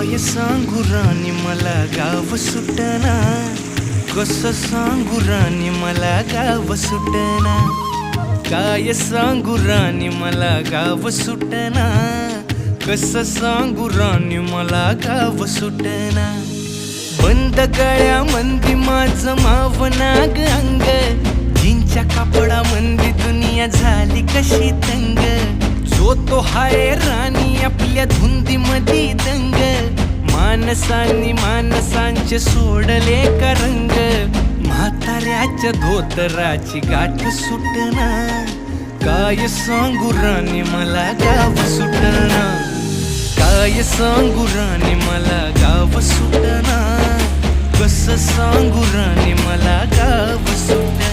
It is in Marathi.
काय सांगू राणी मला गाव सुटना, कसं सांगू राणी मला गाव सुटना, काय सांगू राणी मला गाव सुटना, कसं सांगू राणी मला गाव सुटना. बंद गळ्यामंदी माझं मावनाग अंग, जीनच्या कापडामंदी दुनिया झाली कशी तंग. जो तो हाय राणी आपल्या धुंदीमधी दंग, माणसांनी माणसांचे सोडले का रंग. म्हाताऱ्याच्या धोतराची गाठ सुटना, काय सांगू राणी मला गाव सुटना, काय सांगू राणी मला गाव सुटना, कसं सांगू राणी मला गाव सुटना.